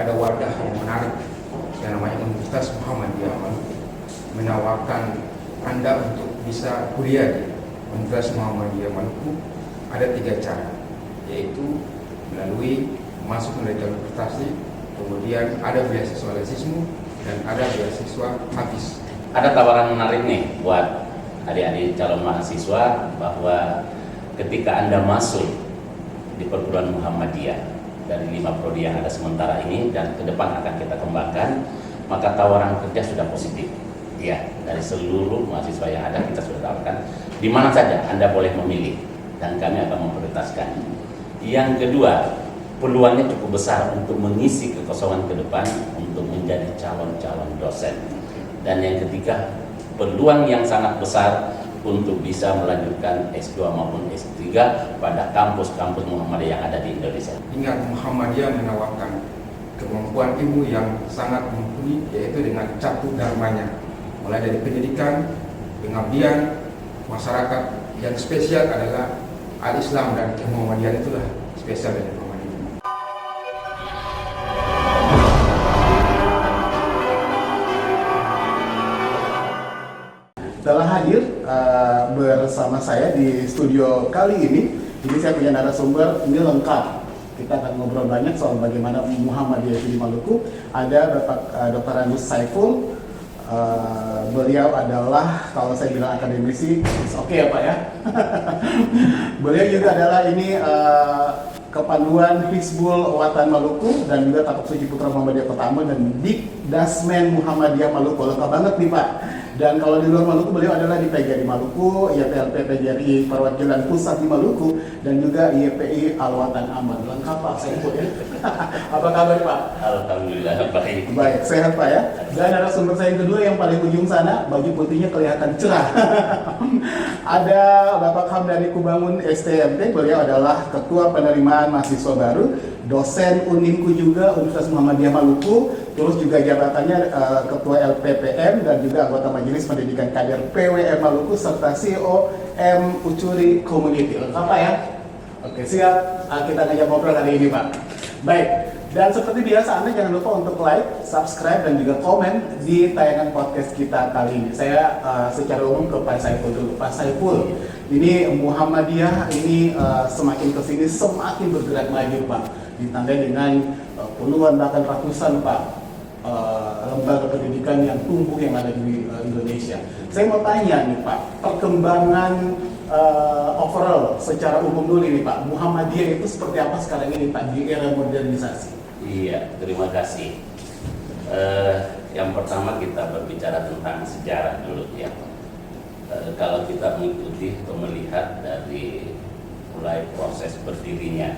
ada wadah yang menarik yang namanya Universitas Muhammadiyah Maluku menawarkan Anda untuk bisa kuliah di Universitas Muhammadiyah Maluku. Ada 3 cara, yaitu melalui masuk melalui jalur prestasi, kemudian ada beasiswa lesismu, dan ada beasiswa habis. Ada tawaran menarik nih buat adik-adik calon mahasiswa bahwa ketika Anda masuk di perguruan Muhammadiyah dari 5 prodi yang ada sementara ini dan ke depan akan kita kembangkan, maka tawaran kerja sudah positif. Ya, dari seluruh mahasiswa yang ada kita sudah tawarkan di mana saja Anda boleh memilih dan kami akan memprioritaskan. Yang kedua, peluangnya cukup besar untuk mengisi kekosongan ke depan untuk menjadi calon-calon dosen. Dan yang ketiga, peluang yang sangat besar untuk bisa melanjutkan S2 maupun S3 pada kampus-kampus Muhammadiyah yang ada di Indonesia. Ingat, Muhammadiyah menawarkan kemampuan ilmu yang sangat mumpuni, yaitu dengan cakup dharmanya, mulai dari pendidikan, pengabdian, masyarakat. Yang spesial adalah Al-Islam dan Muhammadiyah, itulah spesial dari Muhammadiyah. Telah hadir bersama saya di studio kali ini. Jadi saya punya narasumber ini lengkap. Kita akan ngobrol banyak soal bagaimana Muhammadiyah di Maluku. Ada Bapak Dr. Anus Saiful. Beliau adalah, kalau saya bilang akademisi, oke ya Pak ya. Beliau juga adalah ini Kepanduan Hizbul Watan Maluku dan juga Tapak Suci Putra Muhammadiyah pertama dan Big Dasmen Muhammadiyah Maluku. Lengkap banget nih Pak. Dan kalau di luar Maluku, beliau adalah di PGRI Maluku, YPLP PGRI Perwakilan Pusat di Maluku, dan juga YPI Al-Watan Aman. Lengkap Pak, saya ikut ya. Apa kabar Pak? Alhamdulillah baik. Baik, sehat Pak ya. Dan narasumber saya yang kedua yang paling ujung sana, baju putihnya kelihatan cerah. Ada Bapak Hamdani Kubangun STMT, beliau adalah Ketua Penerimaan Mahasiswa Baru, dosen Unimku juga Universitas Muhammadiyah Maluku, terus juga jabatannya Ketua LPPM dan juga anggota Majelis Pendidikan Kader PWM Maluku serta CEO M Ucuri Community. Lengkap Pak ya? Oke siap, kita ngajak ngobrol hari ini Pak. Baik, dan seperti biasa Anda jangan lupa untuk like, subscribe dan juga komen di tayangan podcast kita kali ini. Saya secara umum ke Pak Saiful dulu. Pak Saiful, ini Muhammadiyah ini semakin kesini semakin bergerak maju Pak. Ditandai dengan puluhan bahkan ratusan Pak lembaga pendidikan yang tumbuh yang ada di Indonesia. Saya mau tanya nih Pak, perkembangan overall secara umum dulu nih Pak, Muhammadiyah itu seperti apa sekarang ini Pak di era modernisasi? Iya, terima kasih. Yang pertama kita berbicara tentang sejarah dulu ya. Kalau kita mengikuti atau melihat dari mulai proses berdirinya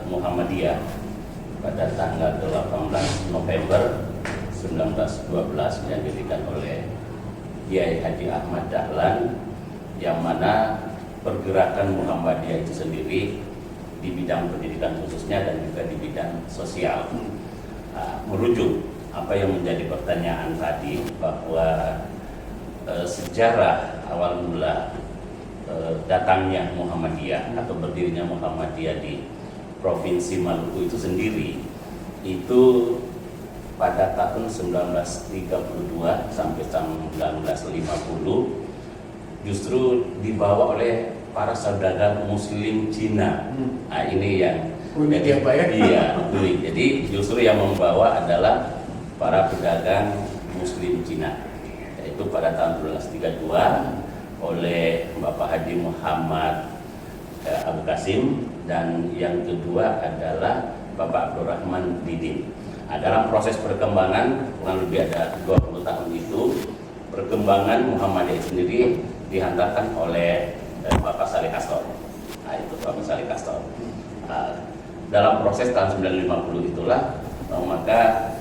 Muhammadiyah pada tanggal 18 November 1912 yang didirikan oleh Kiai Haji Ahmad Dahlan, yang mana pergerakan Muhammadiyah itu sendiri di bidang pendidikan khususnya dan juga di bidang sosial. Merujuk apa yang menjadi pertanyaan tadi bahwa sejarah awal mula datangnya Muhammadiyah atau berdirinya Muhammadiyah di Provinsi Maluku itu sendiri itu pada tahun 1932 sampai tahun 1950 justru dibawa oleh para saudagar Muslim Cina. Nah, ini yang unik ya Pak ya? Iya, unik. Jadi justru yang membawa adalah para pedagang Muslim Cina, yaitu pada tahun 1932 oleh Bapak Haji Muhammad Abu Qasim, dan yang kedua adalah Bapak Abdurrahman Didin. Nah, dalam proses perkembangan kurang lebih ada 20 tahun itu, perkembangan Muhammadiyah sendiri dihantarkan oleh Bapak Saleh Kastor. Nah, itu Bapak Saleh Kastor. Dalam proses tahun 1950 itulah maka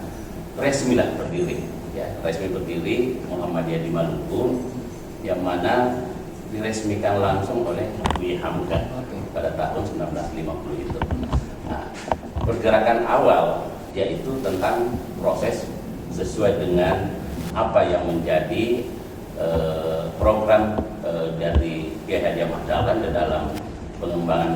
resmilah berdiri, ya, resmi berdiri Muhammadiyah di Maluku, yang mana diresmikan langsung oleh Buya Hamka pada tahun 1950 itu. Nah, pergerakan awal yaitu tentang proses sesuai dengan apa yang menjadi program dari Kiai Haji Ahmad Dahlan dalam pengembangan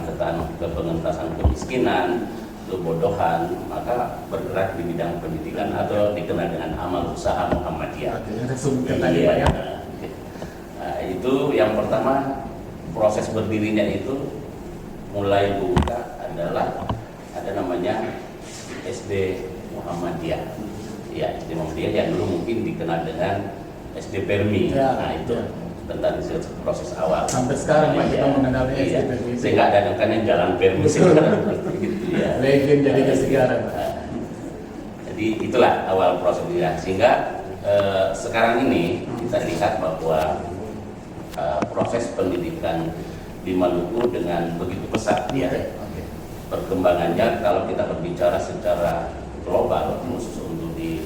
pengentasan kemiskinan, kebodohan, maka bergerak di bidang pendidikan atau dikenal dengan amal usaha Muhammadiyah. Oke, yang saya sebutkan tadi Pak ya. Nah, itu yang pertama, proses berdirinya itu mulai buka adalah ada namanya SD Muhammadiyah. Ya, SD Muhammadiyah yang dulu mungkin dikenal dengan SD Permi. Ya, Nah, itu ya. tentang proses awal. Sampai sekarang Pak kita Iya, mengenalnya SD iya. Permi. Sehingga ada kan jalan Permi sekarang gitu ya. Legend jadinya sekarang Pak. Jadi itulah awal prosedurnya. Sehingga sekarang ini kita lihat bahwa proses pendidikan di Maluku dengan begitu pesat ya. Oke. Perkembangannya kalau kita berbicara secara global, khusus untuk di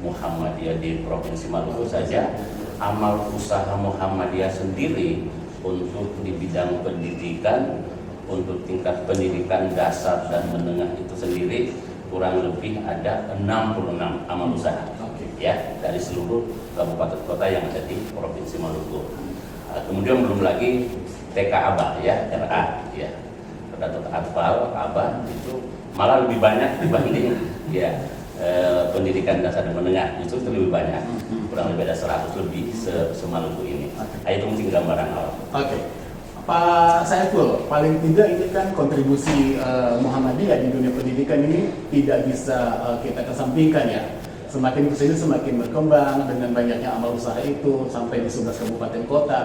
Muhammadiyah di Provinsi Maluku saja, amal usaha Muhammadiyah sendiri untuk di bidang pendidikan, untuk tingkat pendidikan dasar dan menengah itu sendiri kurang lebih ada 66 amal usaha ya dari seluruh kabupaten kota yang ada di Provinsi Maluku. Kemudian belum lagi TK Abah ya, RA ya. Datuk Atfal, Abah itu malah lebih banyak dibanding ya pendidikan dasar dan menengah, itu lebih banyak, kurang lebih ada 100 lebih se-Maluku ini. Nah, itu mungkin gambaran awal. Oke. Pak Saiful, paling tidak ini kan kontribusi Muhammadiyah di dunia pendidikan ini tidak bisa kita kesampingkan ya. Semakin kesini semakin berkembang dengan banyaknya amal usaha itu sampai di 11 kabupaten kota.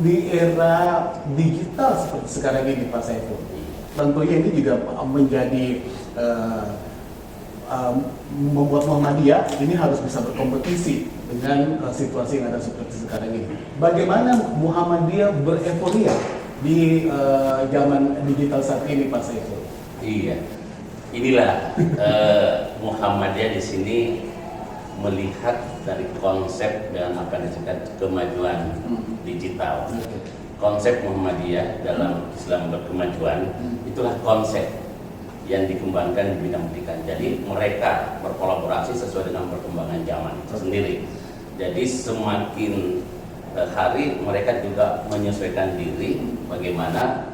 Di era digital seperti sekarang ini Pak Saiful, tentunya ini juga menjadi membuat Muhammadiyah ini harus bisa berkompetisi dengan situasi yang ada seperti sekarang ini. Bagaimana Muhammadiyah bereforia di zaman digital saat ini Pak Saiful? Iya, inilah Muhammadiyah di sini melihat dari konsep dengan apa yang disebut kemajuan digital. Konsep Muhammadiyah dalam Islam berkemajuan itulah konsep yang dikembangkan di bidang pendidikan. Jadi mereka berkolaborasi sesuai dengan perkembangan zaman itu sendiri. Jadi semakin hari mereka juga menyesuaikan diri bagaimana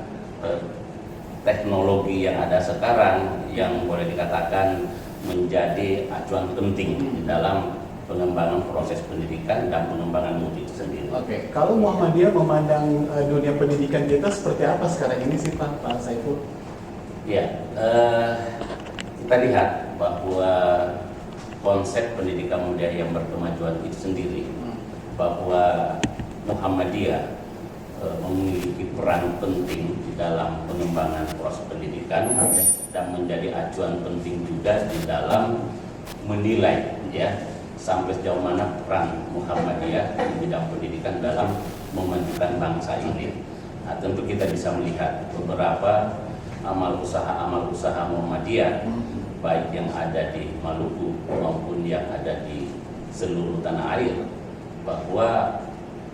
teknologi yang ada sekarang yang boleh dikatakan menjadi acuan penting di dalam pengembangan proses pendidikan dan pengembangan mutu itu sendiri. Oke, kalau Muhammadiyah memandang dunia pendidikan kita seperti apa sekarang ini sih Pak Saiful? Ya, kita lihat bahwa konsep pendidikan muda yang berkemajuan itu sendiri, bahwa Muhammadiyah memiliki peran penting di dalam pengembangan proses pendidikan dan menjadi acuan penting juga di dalam menilai ya sampai sejauh mana peran Muhammadiyah di bidang pendidikan dalam memajukan bangsa ini. Nah, tentu kita bisa melihat beberapa amal usaha Muhammadiyah baik yang ada di Maluku maupun yang ada di seluruh tanah air, bahwa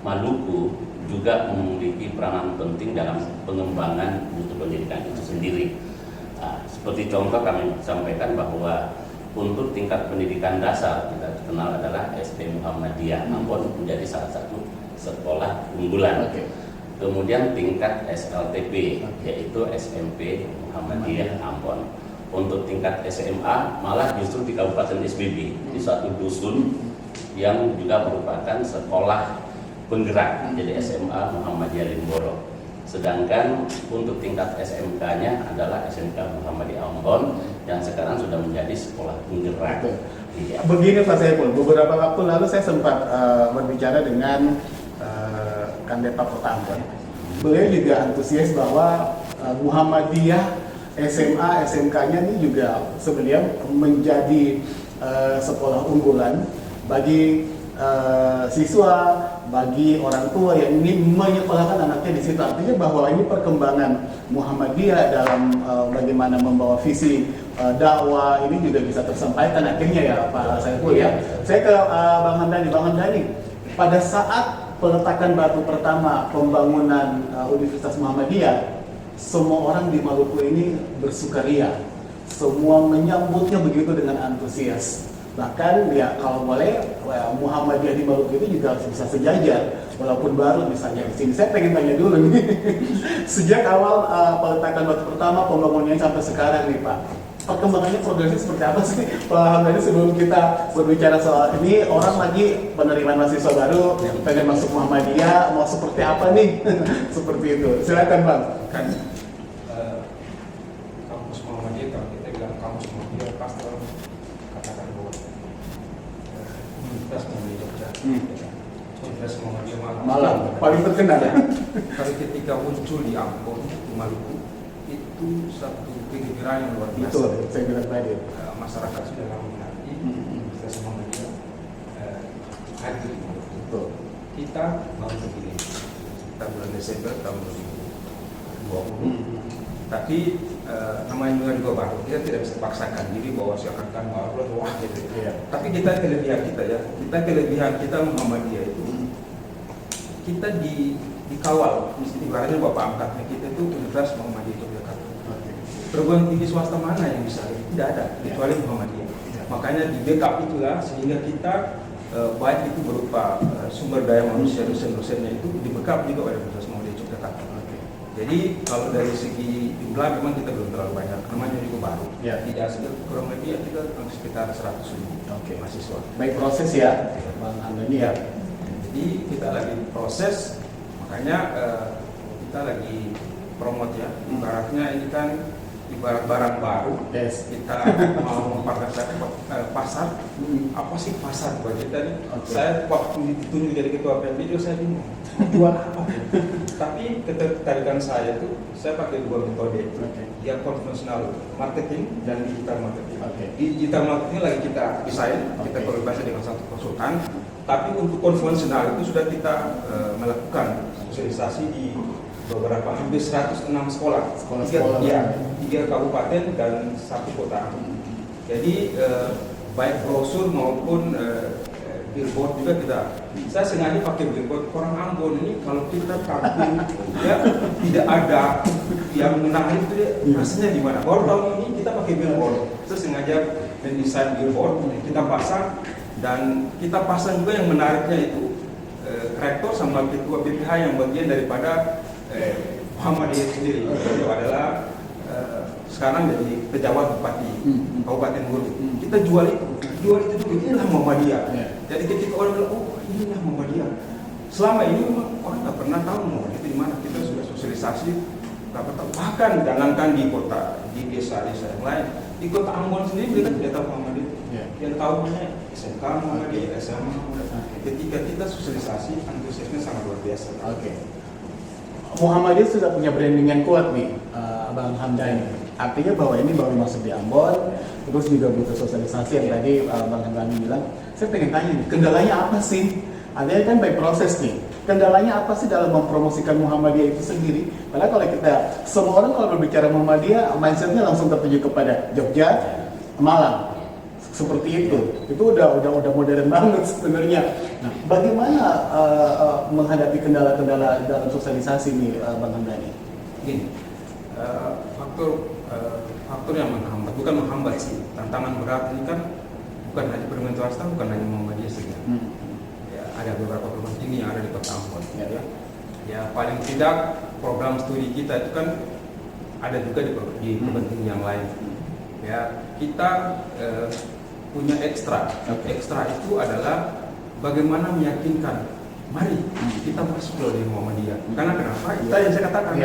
Maluku juga memiliki peranan penting dalam pengembangan mutu pendidikan itu sendiri. Nah, seperti contoh kami sampaikan bahwa untuk tingkat pendidikan dasar kita kenal adalah SD Muhammadiyah Ambon menjadi salah satu sekolah unggulan. Kemudian tingkat SLTP yaitu SMP Muhammadiyah Ambon. Untuk tingkat SMA malah justru di Kabupaten SBB di satu dusun yang juga merupakan sekolah penggerak jadi SMA Muhammadiyah Limboro. Sedangkan untuk tingkat SMK-nya adalah SMK Muhammadiyah Ambon yang sekarang sudah menjadi sekolah penggerak. Iya. Begini Pak Saiful, beberapa waktu lalu saya sempat berbicara dengan Kandepa Kota Ambon. Beliau juga antusias bahwa Muhammadiyah SMA, SMK-nya ini juga sebenarnya menjadi sekolah unggulan bagi siswa, bagi orang tua yang ingin menyekolahkan anaknya di situ. Artinya bahwa ini perkembangan Muhammadiyah dalam bagaimana membawa visi dakwah ini juga bisa tersampaikan akhirnya ya Pak Saiful ya. Saya ke Bang Hamdani. Pada saat peletakan batu pertama pembangunan Universitas Muhammadiyah, semua orang di Maluku ini bersukaria. Semua menyambutnya begitu dengan antusias. Bahkan ya kalau boleh Muhammadiyah di Maluku itu juga harus bisa sejajar walaupun baru misalnya di sini. Saya pengen tanya dulu nih, sejak awal peletakan batu pertama pembangunannya sampai sekarang nih Pak, perkembangannya progresnya seperti apa sih Pak Hamdani? Sebelum kita berbicara soal ini, orang lagi penerimaan mahasiswa baru pengen masuk Muhammadiyah, mau seperti apa nih? Seperti itu, silakan Bang. Kan kampus Muhammadiyah, kalau kita bilang kampus Muhammadiyah pasti orang katakan bahwa Universitas Muhammadiyah Jogja, Universitas Muhammadiyah Malang paling terkenal. Ya. Tapi ketika muncul di Ambon, di Maluku, itu satu kegembiraan yang luar biasa. Betul, saya bilang tadi. Masyarakat sudah lama menanti Universitas Muhammadiyah hadir di Maluku. Betul. Kita baru terpilih kita bulan Desember tahun 2020. Tapi namanya juga baru, kita tidak bisa paksakan diri bahwa seakan-akan baru wah gitu. Iya. Tapi kita kelebihan kita ya, kelebihan kita Muhammadiyah itu kita dikawal. Ibaratnya bapak angkatnya kita itu Universitas Muhammadiyah Yogyakarta. Perguruan tinggi swasta mana yang bisa? Tidak ada, kecuali Muhammadiyah. Makanya di backup itulah sehingga kita baik itu berupa sumber daya manusia, dosen-dosennya itu di backup juga oleh Universitas Muhammadiyah Yogyakarta. Jadi kalau dari segi jumlah memang kita belum terlalu banyak, namanya juga baru. Ya. Tidak sekitar kurang lebih kita sekitar 100.000 mahasiswa. Baik proses ya, Bang Hamdani ya. Jadi kita lagi proses, makanya kita lagi promote ya. Ibaratnya ini kan ibarat barang baru. Yes. Kita mau memperkenalkan pasar. Apa sih pasar buat kita nih? Saya waktu ditunjuk jadi ketua PMD saya bingung. Jual apa? Tapi ketertarikan saya itu saya pakai dua metode. Yang konvensional marketing dan digital marketing. Di digital marketing lagi kita desain, kita kolaborasi dengan satu konsultan. Tapi untuk konvensional itu sudah kita melakukan sosialisasi di beberapa hampir 106 sekolah. Tiga kabupaten dan satu kota. Jadi baik brosur maupun billboard juga saya sengaja pakai billboard. Orang Ambon ini kalau kita kampung ya tidak ada yang menarik itu dia rasanya di mana. Baru tahun ini kita pakai billboard. Saya sengaja mendesain billboard, kita pasang dan kita pasang juga yang menariknya itu rektor sama ketua BPH yang bagian daripada Muhammadiyah sendiri. Itu adalah sekarang jadi pejabat bupati Kabupaten Gulu. Kita jual itu dulu, inilah Muhammadiyah. Jadi ketika orang bilang, oh inilah Muhammadiyah. Selama ini memang orang nggak pernah tahu Muhammadiyah itu di mana. Kita sudah sosialisasi, nggak pernah tahu. Bahkan jangankan di kota, di desa-desa yang lain, di kota Ambon sendiri mereka tidak tahu Muhammadiyah. Yang tahu hanya SMK Muhammadiyah, SMA Muhammadiyah. Ketika kita sosialisasi, antusiasnya sangat luar biasa. Muhammadiyah sudah punya branding yang kuat nih, Bang Hamdani. Artinya bahwa ini baru masuk di Ambon, terus juga butuh sosialisasi yang tadi Bang Hamdani bilang. Saya pengen tanya nih, kendalanya apa sih? Artinya kan by proses nih. Kendalanya apa sih dalam mempromosikan Muhammadiyah itu sendiri? Karena kalau kita, semua orang kalau berbicara Muhammadiyah, mindsetnya langsung tertuju kepada Jogja, Malang. Seperti itu udah modern banget sebenarnya. Nah, bagaimana menghadapi kendala-kendala dalam sosialisasi nih, Bang Hamdani? Gini, faktor yang menghambat, bukan menghambat sih. Tantangan berat ini kan bukan hanya perguruan swasta, bukan hanya Muhammadiyah saja. Ya, ada beberapa perguruan tinggi yang ada di Kota Ambon. Ya, paling tidak program studi kita itu kan ada juga di perguruan tinggi yang lain. Ya, kita punya ekstra. Ekstra itu adalah bagaimana meyakinkan, mari kita masuk loh di Muhammadiyah. Karena kenapa? Kita yang saya katakan,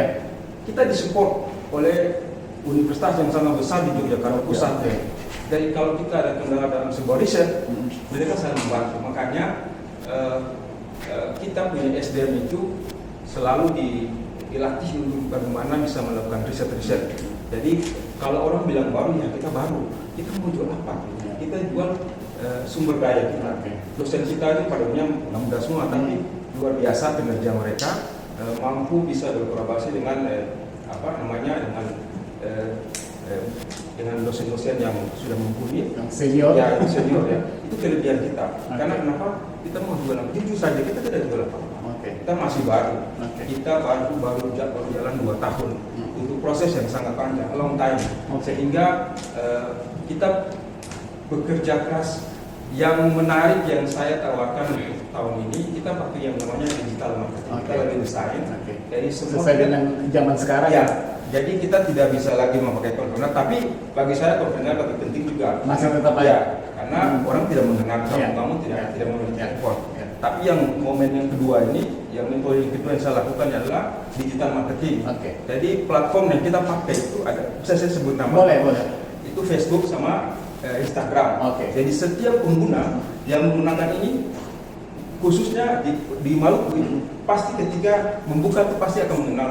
kita disupport oleh universitas yang sangat besar di Yogyakarta pusat. Jadi kalau kita ada kendala dalam sebuah riset, mereka sangat membantu. Makanya kita punya SDM itu selalu dilatih untuk bagaimana bisa melakukan riset-riset. Jadi kalau orang bilang baru, ya kita baru. Kita mau jual apa? Kita jual sumber daya kita. Dosen kita ini pada umumnya muda semua, tapi luar biasa kinerja mereka, mampu bisa berkolaborasi dengan dengan dosen-dosen yang sudah mumpuni, yang senior ya. Itu kelebihan kita. Karena kenapa? Kita mau jual apa? Jujur saja kita tidak jual apa-apa. Kita masih baru. Kita baru jalan 2 tahun. Itu proses yang sangat panjang, long time. Sehingga kita bekerja keras Yang menarik yang saya tawarkan untuk tahun ini, kita pakai yang namanya digital marketing. Kita lagi desain. Jadi semua sesuai dengan zaman sekarang ya. Jadi kita tidak bisa lagi memakai konvensional, tapi bagi saya konvensional lebih penting juga. Masih tetap ya, ada. karena orang tidak mendengar kamu tidak mendengar telepon. Tapi yang momen yang kedua ini, yang metode yang kedua yang saya lakukan adalah digital marketing. Jadi platform yang kita pakai itu ada, bisa saya sebut nama? Boleh. Itu Facebook sama Instagram. Jadi setiap pengguna yang menggunakan ini, khususnya di Maluku itu, pasti ketika membuka itu pasti akan mengenal.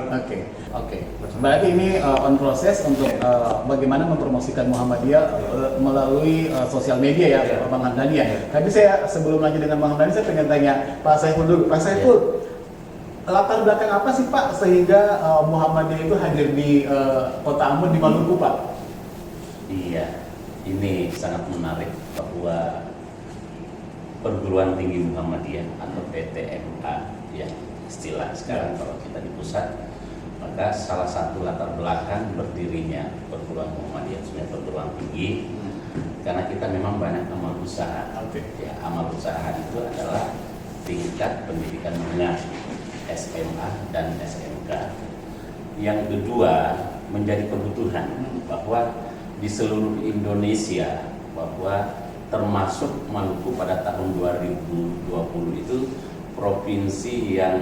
Berarti ini on proses untuk bagaimana mempromosikan Muhammadiyah melalui sosial media ya, Bang Hamdani ya. Tapi saya sebelum lanjut dengan Bang Hamdani, saya pengen tanya Pak Saiful dulu. Pak Saiful, latar belakang apa sih Pak sehingga Muhammadiyah itu hadir di Kota Ambon di Maluku Pak? Iya, ini sangat menarik bahwa Perguruan Tinggi Muhammadiyah atau PTMA ya istilah sekarang kalau kita di pusat, maka salah satu latar belakang berdirinya Perguruan Muhammadiyah sebagai perguruan tinggi karena kita memang banyak amal usaha. Ya, amal usaha itu adalah tingkat pendidikan menengah SMA dan SMK. Yang kedua menjadi kebutuhan bahwa di seluruh Indonesia bahwa termasuk Maluku pada tahun 2020 itu provinsi yang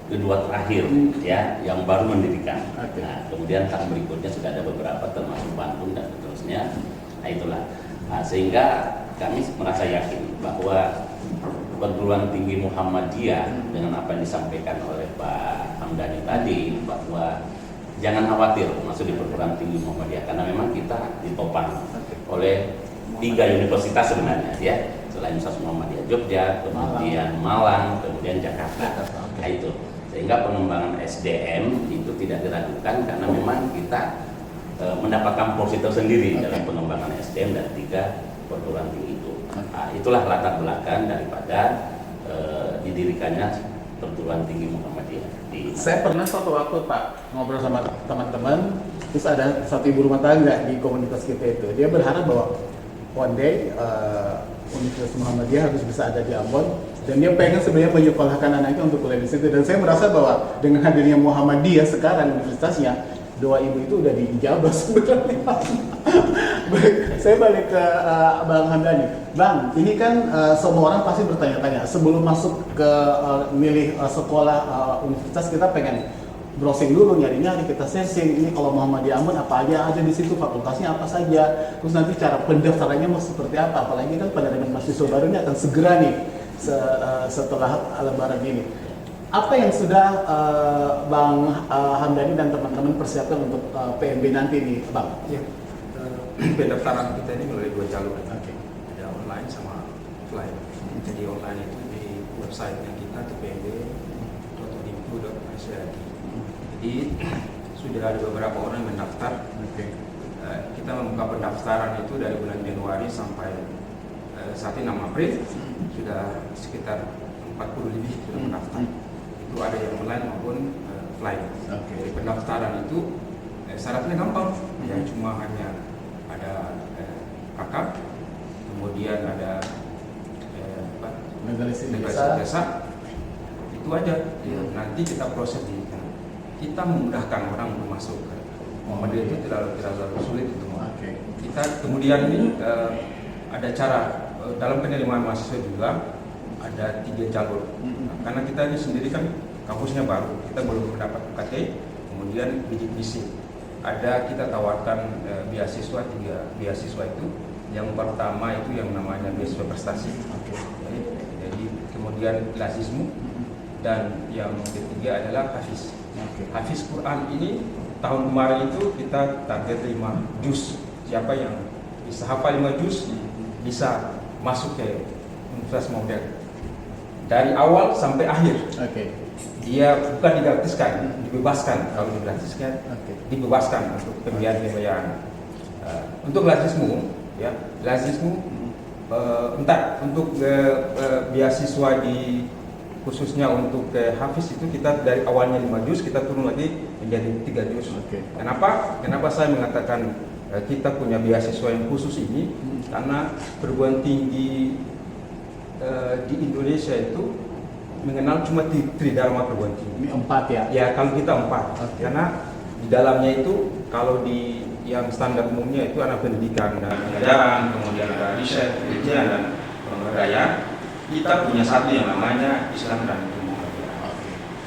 kedua terakhir ya yang baru mendirikan. Nah, kemudian tahun berikutnya sudah ada beberapa termasuk Bandung dan seterusnya. Nah, itulah. Nah, sehingga kami merasa yakin bahwa Perguruan Tinggi Muhammadiyah dengan apa yang disampaikan oleh Pak Hamdani tadi bahwa jangan khawatir masuk di Perguruan Tinggi Muhammadiyah karena memang kita ditopang oleh 3 universitas sebenarnya ya, selain Universitas Muhammadiyah Jogja, kemudian Malang, kemudian Jakarta. Nah, itu sehingga pengembangan SDM itu tidak diragukan karena memang kita mendapatkan porsi tersendiri dalam pengembangan SDM dari 3 perguruan tinggi itu. Nah, itulah latar belakang daripada didirikannya Perguruan Tinggi Muhammadiyah. Saya pernah suatu waktu Pak ngobrol sama teman-teman, terus ada satu ibu rumah tangga di komunitas kita itu, dia berharap bahwa one day Universitas Muhammadiyah harus bisa ada di Ambon dan dia pengen sebenarnya menyekolahkan anaknya untuk kuliah di situ. Dan saya merasa bahwa dengan hadirnya Muhammadiyah sekarang universitasnya, doa ibu itu udah diijabah sebenarnya. Saya balik ke Bang Hamdani. Bang, ini kan semua orang pasti bertanya-tanya sebelum masuk ke milih sekolah universitas, kita pengen browsing dulu, nyari-nyari, kita searching ini kalau Muhammadiyah Ambon apa aja ada di situ, fakultasnya apa saja, terus nanti cara pendaftarannya mau seperti apa, apalagi kan penerimaan mahasiswa baru ini akan segera nih setelah Lebaran ini. Apa yang sudah Bang Hamdani dan teman-teman persiapkan untuk PMB nanti nih, Bang? Ya, pendaftaran kita ini melalui 2 jalur. Ada online sama offline. Jadi online itu di website-nya kita di pmb.info.id. Jadi sudah ada beberapa orang yang mendaftar. Kita membuka pendaftaran itu dari bulan Januari sampai saat ini 6 April sudah sekitar 40 lebih sudah mendaftar. Itu ada yang online maupun offline. Jadi pendaftaran itu syaratnya gampang, ya cuma hanya ada kakak, kemudian ada legalisasi desa, itu aja. Ya, nanti kita proses di kita memudahkan orang untuk masuk. Muhammadiyah itu tidak terlalu sulit untuk kita. Kemudian ini ada cara dalam penerimaan mahasiswa juga ada 3 jalur. Karena kita ini sendiri kan kampusnya baru, kita belum mendapat UKT, kemudian bidik misi. Ada kita tawarkan beasiswa 3 beasiswa itu. Yang pertama itu yang namanya beasiswa prestasi. Jadi kemudian Lazismu dan yang ketiga adalah Hafiz. Hafiz Quran ini tahun kemarin itu kita target 5 juz. Siapa yang bisa hafal 5 juz bisa masuk ke Universitas Muhammadiyah dari awal sampai akhir. Dia bukan digratiskan, dibebaskan. Kalau digratiskan, dibebaskan untuk pembiayaan. Untuk Lazismu, ya Lazismu untuk beasiswa di khususnya untuk Hafiz itu kita dari awalnya 5 juz kita turun lagi menjadi 3 juz. Kenapa? Kenapa saya mengatakan kita punya beasiswa yang khusus ini karena perguruan tinggi di Indonesia itu mengenal cuma Tridharma perguruan tinggi. Ini 4 ya? Ya, kalau kita 4. Karena di dalamnya itu kalau di yang standar umumnya itu ada pendidikan dan pengajaran, kemudian ada riset, penelitian dan pemberdayaan. Kita punya satu yang namanya Islam dan Muhammadiyah.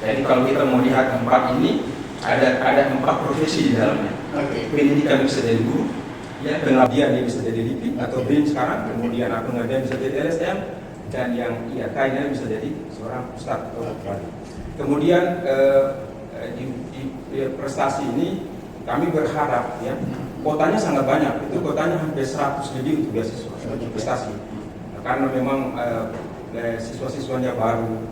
Jadi kalau kita mau lihat 4 ini ada 4 profesi di dalamnya. Pendidikan bisa jadi guru, ya, pengabdian dia bisa jadi LIPI atau BIM sekarang, kemudian pengabdian bisa jadi LSM, dan yang IAK-nya bisa jadi seorang ustadz atau wali. Kemudian di prestasi ini kami berharap ya kotanya sangat banyak, itu kotanya hampir 100 lebih untuk beasiswa untuk prestasi. Karena memang siswa-siswanya baru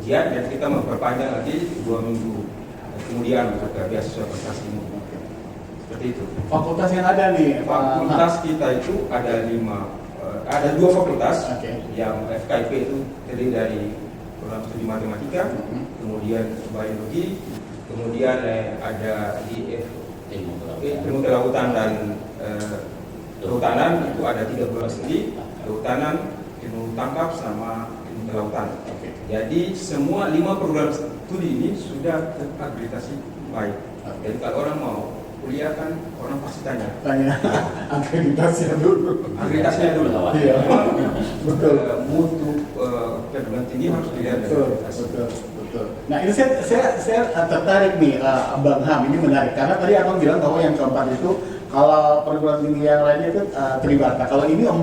ujian dan kita memperpanjang lagi 2 minggu kemudian untuk beasiswa prestasi ini. Seperti itu. Fakultas yang ada nih, fakultas kita itu ada 2 fakultas. Yang FKIP itu terdiri dari program studi matematika, kemudian biologi, kemudian ada di ilmu kelautan dan kehutanan itu ada 3 program studi, kehutanan, ilmu tangkap sama ilmu kelautan. Jadi semua 5 program studi ini sudah terakreditasi baik. Jadi kalau orang mau kuliah kan orang pasti tanya akreditasinya dulu. Iya, betul. Mutu perguruan tinggi harus dilihat. Betul. Nah ini saya tertarik nih, Bang Ham, ini menarik karena tadi abang bilang bahwa yang keempat itu kalau perguruan tinggi yang lainnya itu Tribata. Kalau ini 4,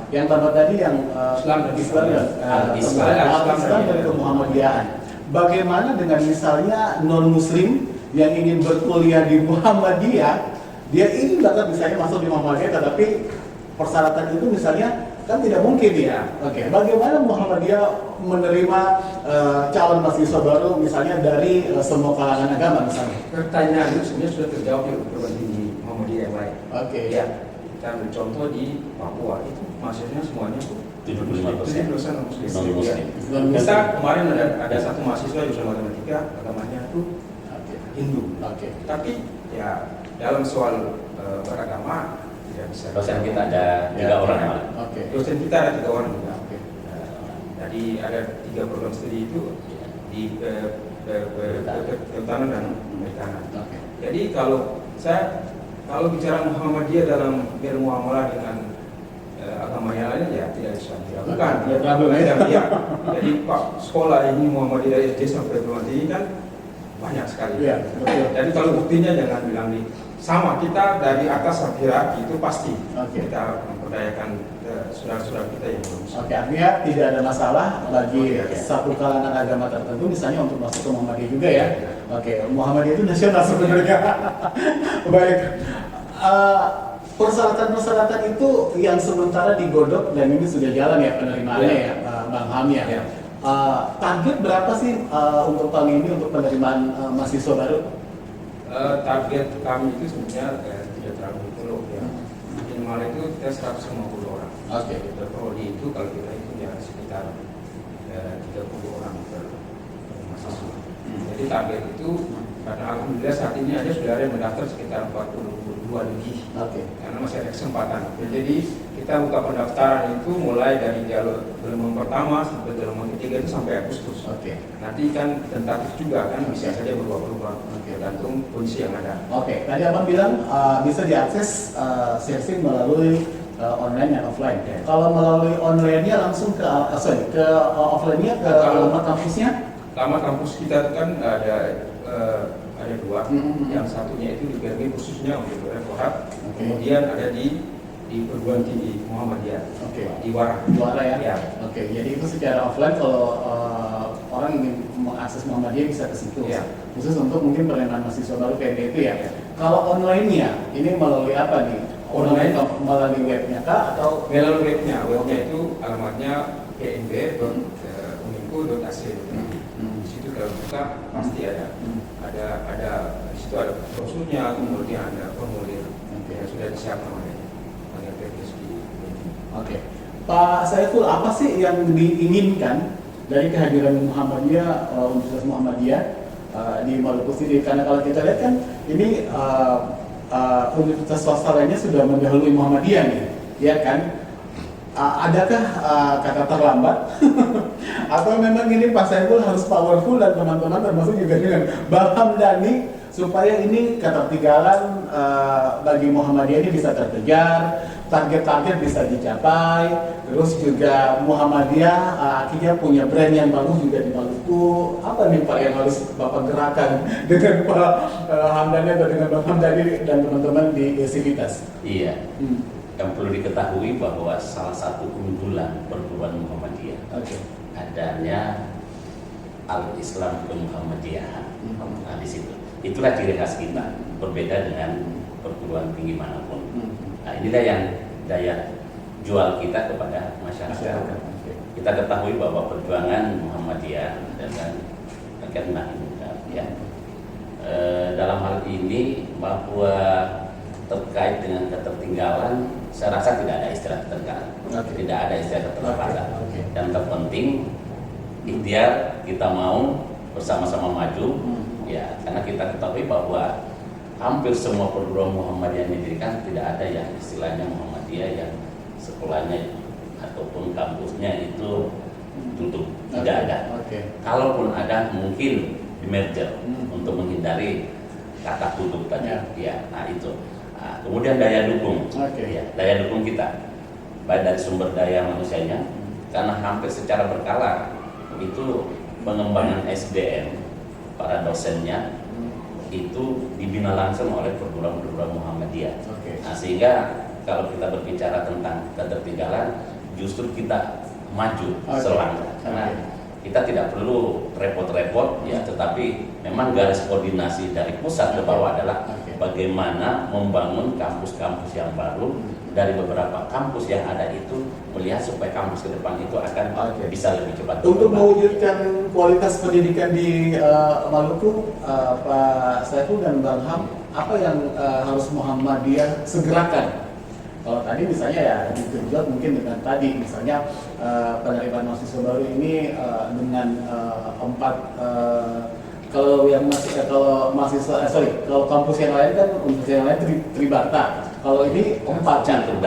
yang keempat tadi yang Islam dan Kemuhammadiyahan. Bagaimana dengan misalnya non Muslim yang ingin berkuliah di Muhammadiyah, dia ingin bahkan misalnya masuk di Muhammadiyah, tetapi persyaratan itu misalnya kan tidak mungkin ya. Bagaimana Muhammadiyah menerima calon mahasiswa baru misalnya dari semua kalangan agama misalnya? Pertanyaan itu sebenarnya sudah terjawab di perguruan tinggi Muhammadiyah yang lain. Ya, kita ambil contoh di Papua itu mahasiswanya semuanya 75% non-muslim. Kita kemarin ada satu mahasiswa jurusan matematika, agamanya itu Hindu. Tapi ya dalam soal beragama tidak bisa. Dosen kita ada 3 orang. Dosen kita ada 3 orang juga. Jadi ada 3 program studi itu di kehutanan dan perikanan. Jadi kalau bicara Muhammadiyah dalam bermuamalah dengan agama yang lain ya tidak bisa dilakukan. Jadi Pak sekolah ini Muhammadiyah SD sampai perguruan tinggi kan banyak sekali. Jadi kalau buktinya jangan bilang nih sama, kita dari atas sampai hierarki itu pasti kita memperdayakan saudara-saudara kita yang belum. Artinya tidak ada masalah bagi satu kalangan agama tertentu misalnya untuk masuk ke Muhammadiyah juga ya. Muhammadiyah itu nasional sebenarnya. Baik. Persyaratan-persyaratan itu yang sementara digodok dan ini sudah jalan ya penerimaannya ya, Bang Ham ya. Target berapa sih untuk tahun ini untuk penerimaan mahasiswa baru? Target kami itu sebenarnya tidak terlalu buruk ya. Minimal itu kita 150 orang. Prodi itu kalau kita itu ya sekitar 30 orang per mahasiswa. Jadi target itu karena alhamdulillah saat ini aja sudah ada yang mendaftar sekitar 42 lebih. Karena masih ada kesempatan. Jadi kita buka pendaftaran itu mulai dari gelombang pertama sampai gelombang ketiga itu sampai Agustus. Nanti kan tentatif juga kan bisa saja berubah-ubah tergantung kondisi yang ada. Tadi abang bilang bisa diakses searching melalui online dan offline. Kalau melalui online-nya langsung ke offline-nya ke alamat kampusnya? Alamat kampus kita kan ada 2. Yang satunya itu di Bergen khususnya untuk rektorat. Kemudian ada di perguruan tinggi Muhammadiyah di Wara ya. Jadi itu secara offline kalau orang ingin mengakses Muhammadiyah bisa ke situ. Khusus untuk mungkin penerimaan mahasiswa baru kayak itu ya. Kalau online-nya ini melalui apa nih? Online melalui webnya kah atau melalui webnya? Webnya itu alamatnya pnb.uninfo.ac. Di situ kalau buka pasti ada di situ ada brosurnya, kemudian ada formulir yang sudah disiapkan oleh Pak Saiful, apa sih yang diinginkan dari kehadiran Muhammadiyah, Universitas Muhammadiyah di Maluku sendiri? Karena kalau kita lihat kan ini universitas swasta lainnya sudah mendahului Muhammadiyah nih, ya kan? Adakah kata terlambat atau memang ini Pak Saiful harus powerful dan teman-teman termasuk juga dengan Bang Hamdani supaya ini ketertinggalan bagi Muhammadiyah ini bisa terkejar, target-target bisa dicapai, terus juga Muhammadiyah akhirnya punya brand yang bagus juga di Maluku. Apa nih Pak yang harus Bapak gerakan dengan Pak Hamdani atau dengan Bang Hamdani dan teman-teman di Sivitas? Iya. Yang perlu diketahui bahwa salah satu keunggulan perguruan Muhammadiyah adanya al-Islam kemuhammadiyahan. Nah, di situ. Itulah ciri khas kita, berbeda dengan perguruan tinggi manapun. Nah, inilah yang daya jual kita kepada masyarakat. Kita ketahui bahwa perjuangan Muhammadiyah dan Rakyat ya. Dalam hal ini bahwa terkait dengan ketertinggalan, saya rasa tidak ada istilah ketertinggalan, tidak ada istilah keterlambatan. Yang terpenting ikhtiar kita mau bersama-sama maju, ya, karena kita ketahui bahwa hampir semua perguruan Muhammadiyah yang didirikan tidak ada yang istilahnya Muhammadiyah yang sekolahnya ataupun kampusnya itu tutup, tidak ada. Kalaupun ada mungkin di merger untuk menghindari kata tutup tadi. Ya, nah itu. Nah, kemudian daya dukung, ya, daya dukung kita baik dari sumber daya manusianya, karena hampir secara berkala itu pengembangan SDM para dosennya itu dibina langsung oleh perguruan-perguruan Muhammadiyah. Nah, sehingga kalau kita berbicara tentang ketertinggalan, justru kita maju selangkah, karena kita tidak perlu repot-repot, ya, tetapi memang garis koordinasi dari pusat ke bawah adalah bagaimana membangun kampus-kampus yang baru dari beberapa kampus yang ada itu, melihat supaya kampus ke depan itu akan bisa lebih cepat. Untuk mewujudkan kualitas pendidikan di Maluku, Pak Saiful dan Bang Ham, apa yang harus Muhammadiyah segerakan? Kalau tadi misalnya ya digenjot mungkin dengan tadi misalnya penerimaan mahasiswa baru ini dengan kalau yang masih kalau mahasiswa kalau kampus yang lain kan universitas yang lain Tribata, kalau ini 4 catur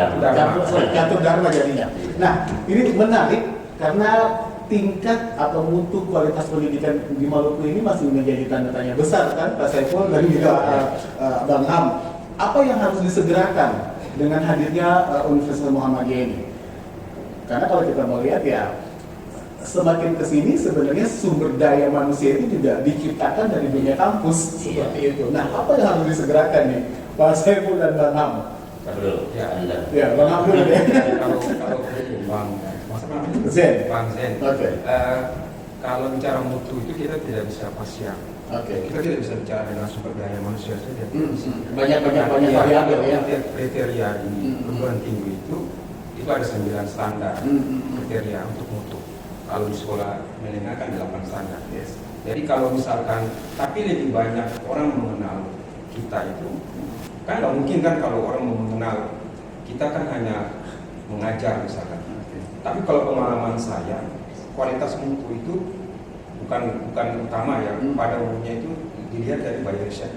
dharma jadinya. Nah, ini menarik karena tingkat atau mutu kualitas pendidikan di Maluku ini masih menjadi tanda tanya besar kan Pak Saiful dan juga Bang Ham. Apa yang harus disegerakan dengan hadirnya Universitas Muhammadiyah ini? Karena kalau kita mau lihat ya, semakin kesini sebenarnya sumber daya manusia itu juga diciptakan dari dunia kampus seperti itu. Nah, apa yang harus disegerakan nih, Pak Saiful dan Bang Ham? Ya, Bang Ham dulu deh. Kalau Bang Zen, kalau bicara mutu itu kita tidak bisa parsial. Kita tidak bisa bicara dengan sumber daya manusia saja. Banyak variabel ya. Kriteria di perguruan tinggi itu ada 9 standar kriteria untuk mutu. Kalau di sekolah menengah kan 8 standar. Jadi kalau misalkan, tapi lebih banyak orang mengenal kita itu, kan nggak mungkin kan kalau orang mengenal kita kan hanya mengajar misalkan. Tapi kalau pengalaman saya, kualitas mutu itu bukan utama ya, pada umumnya itu dilihat dari biaya riset.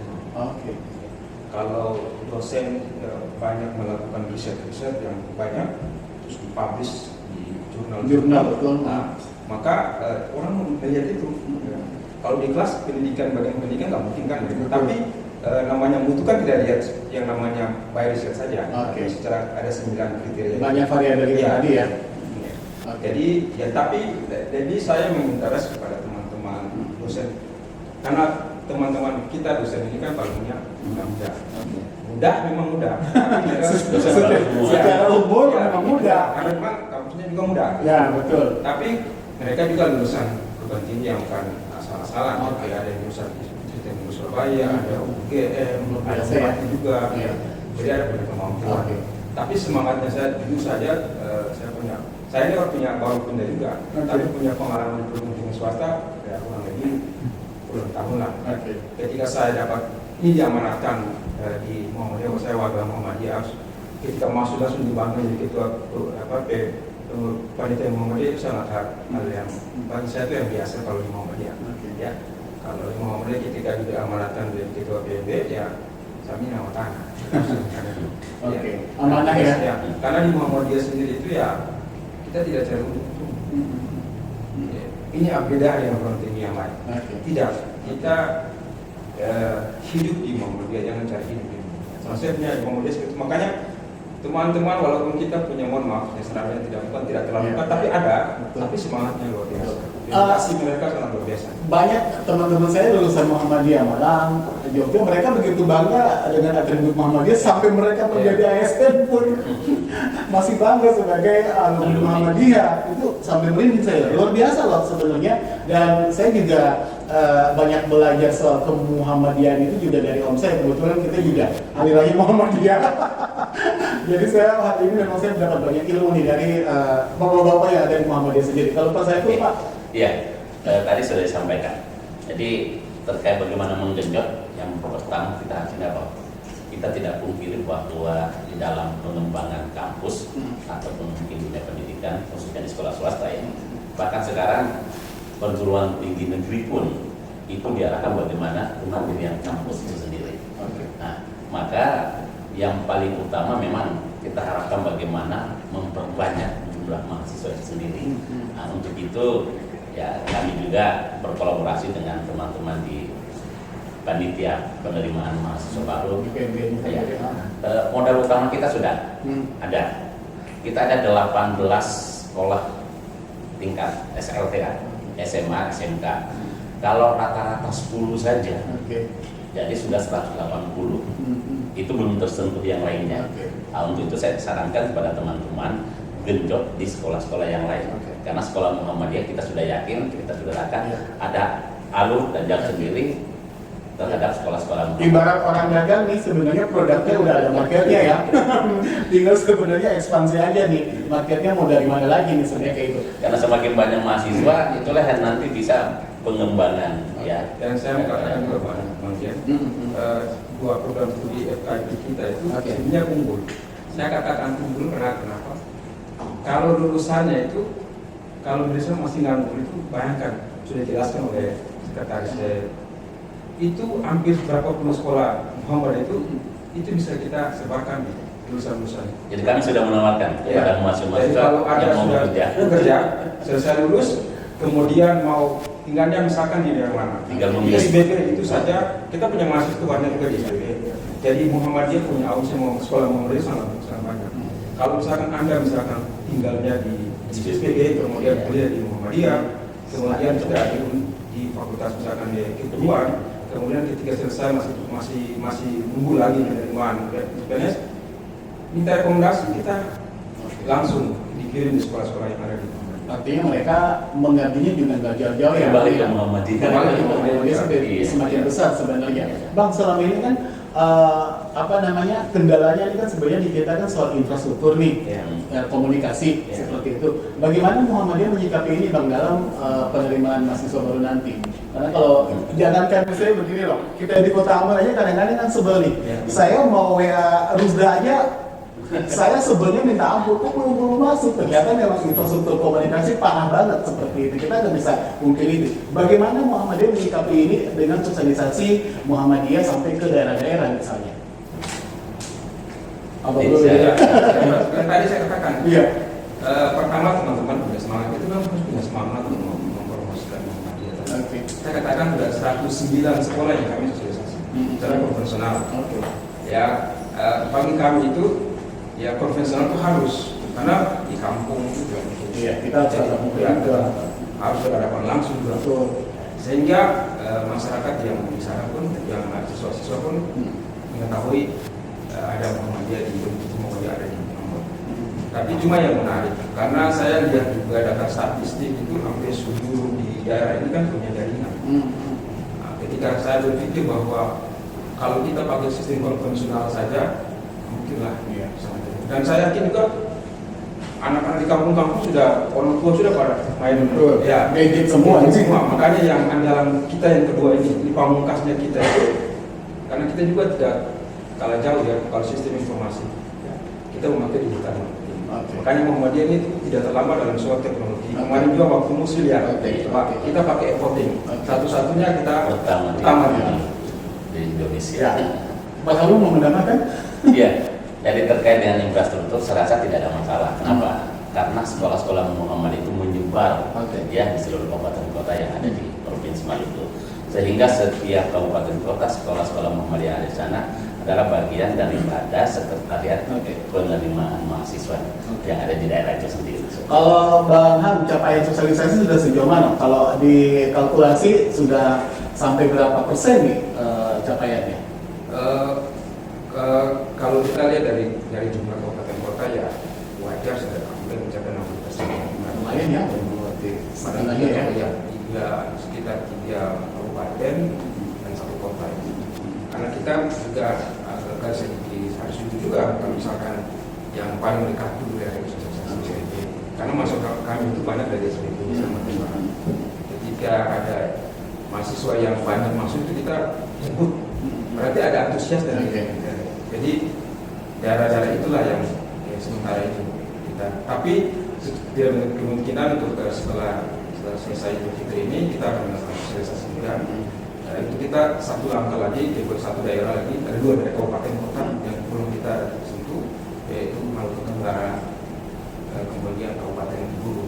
Kalau dosen banyak melakukan riset yang banyak terus dipublish di jurnal, nah, maka orang melihat itu. Kalau di kelas bagian pendidikan nggak mungkin kan, tapi namanya mutu kan tidak lihat yang namanya biaya riset saja. Secara ada 9 kriteria. Banyak variabel tadi ya. Jadi ya, jadi saya menginterest kepada teman-teman dosen, karena teman-teman kita dosen ini kan palingnya mudah memang mudah. Secara umur memang mudah. Karena memang kampusnya juga mudah. Ya, betul. Tapi mereka juga lulusan perguruan tinggi yang bukan asal-asalan. Ada yang lulusan Sistem Surabaya, ada UGM, ada UMAT juga. Jadi ada punya kemampuan. Tapi semangatnya saya jujur saja, saya ini orang baru pindah juga, tapi punya pengalaman di perguruan tinggi swasta ya kurang lebih 10 tahun lah. Ketika saya dapat ini diamanatkan di Muhammadiyah, saya warga Muhammadiyah, ketika masuk langsung dibantu jadi ketua panitia Muhammadiyah, itu sangat hal yang bagi saya itu yang biasa kalau di Muhammadiyah. Ya, kalau di Muhammadiyah ketika diamanatkan jadi ketua PMB, ya Samina Watana. Oke, amanah ya. Karena di Muhammadiyah sendiri itu ya kita tidak cari untung. Ini beda dengan frontier yang lain. Tidak, kita hidup di Muhammadiyah, jangan cari hidup di Muhammadiyah. Maksudnya di Muhammadiyah seperti itu. Makanya teman-teman walaupun kita punya, mohon maaf ya sebenarnya tidak terlalu dekat, tapi ada, tapi semangatnya luar biasa. Kasih mereka sangat luar biasa. Banyak teman-teman saya lulusan Muhammadiyah Malang, Jogja, mereka begitu bangga dengan atribut Muhammadiyah sampai mereka menjadi ASN pun masih bangga sebagai alumni Muhammadiyah. Itu sampai merinding saya. Luar biasa loh sebenarnya. Dan saya juga banyak belajar soal kemuhammadiyahan itu juga dari om saya. Kebetulan kita juga hari raya Muhammadiyah. Jadi saya hari ini memang saya mendapat banyak ilmu nih dari bapak-bapak yang ada di Muhammadiyah sendiri. Kalau Pak Saiful, Pak? Iya, tadi sudah disampaikan. Jadi terkait bagaimana menggenjot, yang pertama kita harus ingat bahwa kita tidak pungkiri bahwa di dalam pengembangan kampus ataupun mungkin dunia pendidikan, khususnya di sekolah swasta ini, bahkan sekarang perguruan tinggi negeri pun itu diarahkan bagaimana kemandirian kampus itu sendiri. Nah, maka yang paling utama memang kita harapkan bagaimana memperbanyak jumlah mahasiswa itu sendiri. Nah, untuk itu ya kami juga berkolaborasi dengan teman-teman di panitia penerimaan mahasiswa baru. Ya, modal utama kita sudah ada. Kita ada 18 sekolah tingkat SLTA, SMA, SMK. Kalau rata-rata 10 saja, jadi sudah 180. Itu belum tersentuh yang lainnya. Nah, untuk itu saya sarankan kepada teman-teman genjot di sekolah-sekolah yang lain. Karena sekolah Muhammadiyah kita sudah yakin, kita sudah akan ada alur dan jam sendiri terhadap sekolah-sekolah Muhammadiyah. Ibarat orang dagang nih, sebenarnya produknya udah ada marketnya ya. Tinggal sebenarnya ekspansi aja nih, marketnya mau dari mana lagi nih sebenarnya kayak itu. Karena semakin banyak mahasiswa, itulah yang nanti bisa pengembangan ya. Dan saya mengatakan juga Pak Mungkin dua program studi FKIP kita itu sebenarnya unggul. Saya katakan unggul karena kenapa? Kalau lulusannya itu, kalau Indonesia masih nganggur itu, bayangkan sudah dijelaskan oleh sekretaris saya, itu hampir berapa puluh sekolah Muhammad itu bisa kita sebarkan di lulusan-lulusan. Jadi kami sudah menawarkan kepada mahasiswa kalau ada yang mau sudah bekerja, selesai lulus, kemudian mau tinggalnya misalkan di daerah mana. Tinggal di memilih. SBB itu saja, kita punya mahasiswa banyak juga di SBB. Jadi Muhammadiyah punya opsi mau sekolah Muhammadiyah sangat banyak. Kalau misalkan Anda tinggalnya di SBB, kemudian kuliah di Muhammadiyah, kemudian sudah di fakultas misalkan di keguruan, kemudian ketika selesai masih nunggu lagi penerimaan PNS, minta rekomendasi kita langsung dikirim di sekolah-sekolah yang ada di Muhammadiyah. Artinya mereka menggantinya juga nggak jauh-jauh ya. Kembali ke Muhammadiyah. Kembali ke Muhammadiyah semakin besar sebenarnya. Bang, selama ini kan kendalanya ini kan sebenarnya di kita kan soal infrastruktur nih, komunikasi seperti itu. Bagaimana Muhammadiyah menyikapi ini Bang dalam penerimaan mahasiswa baru nanti? Karena kalau jangankan misalnya begini loh, kita di Kota Ambon aja kadang-kadang kan sebel nih. Saya mau WA Rusda aja, saya sebelnya minta ampun, kok belum masuk. Ternyata memang infrastruktur komunikasi parah banget seperti itu. Kita nggak bisa mungkin itu. Bagaimana Muhammadiyah menyikapi ini dengan sosialisasi Muhammadiyah sampai ke daerah-daerah misalnya? Apa dulu ya? Tadi saya katakan. Iya. Pertama teman-teman punya semangat, itu kan harus punya semangat untuk mempromosikan Muhammadiyah. Saya katakan sudah 109 sekolah yang kami sosialisasi secara konvensional. Ya, bagi kami itu ya konvensional itu harus, karena di kampung juga kita harus berhadapan langsung juga. Sehingga masyarakat yang di sana pun, yang siswa-siswa pun mengetahui ada Muhammadiyah di Muhammadiyah ada di Ambon. Tapi cuma yang menarik, karena saya lihat juga data statistik itu hampir seluruh di daerah ini kan punya jaringan. Nah, ketika saya berpikir bahwa kalau kita pakai sistem konvensional saja, mungkinlah sangat. Dan saya yakin juga anak-anak di kampung-kampung sudah, orang tua sudah pada main gadget semua. Makanya yang andalan kita yang kedua ini, di pamungkasnya kita itu, karena kita juga tidak kalah jauh ya kalau sistem informasi, kita memakai digital marketing. Makanya Muhammadiyah ini tidak terlambat dalam soal teknologi. Kemarin juga waktu musil ya, kita pakai e-voting. Satu-satunya kita utama di Indonesia. Pak Harum mau menambahkan? Iya, jadi terkait dengan infrastruktur saya rasa tidak ada masalah. Kenapa? Karena sekolah-sekolah Muhammad itu menyebar ya di seluruh kabupaten kota yang ada di Provinsi Maluku. Sehingga setiap kabupaten kota sekolah-sekolah Muhammad yang ada di sana adalah bagian daripada sekretariat penerimaan mahasiswa yang ada di daerah itu sendiri. Kalau Bang Ham, capaian sosialisasi sudah sejauh mana? Kalau dikalkulasi sudah sampai berapa persen nih capaiannya? Kalau kita lihat dari jumlah kabupaten kota ya wajar sudah hampir mencapai 60%. Lumayan ya, berarti setengahnya ya. Sekitar 3 kabupaten dan 1 kota. Karena kita juga agak sedikit harus jujur juga kalau misalkan yang paling dekat dulu dari sosialisasi SPP. Karena masuk kami itu banyak dari SPP sama Barat. Ketika ada mahasiswa yang banyak masuk itu kita jemput, berarti ada antusias dari kita. Jadi daerah-daerah itulah yang sementara itu kita. Tapi kemungkinan untuk setelah selesai Idul Fitri ini kita akan melakukan sosialisasi juga. Itu kita satu langkah lagi, buat satu daerah lagi, ada 2 daerah kabupaten kota yang belum kita sentuh, yaitu Maluku Tenggara, kemudian Kabupaten Buru.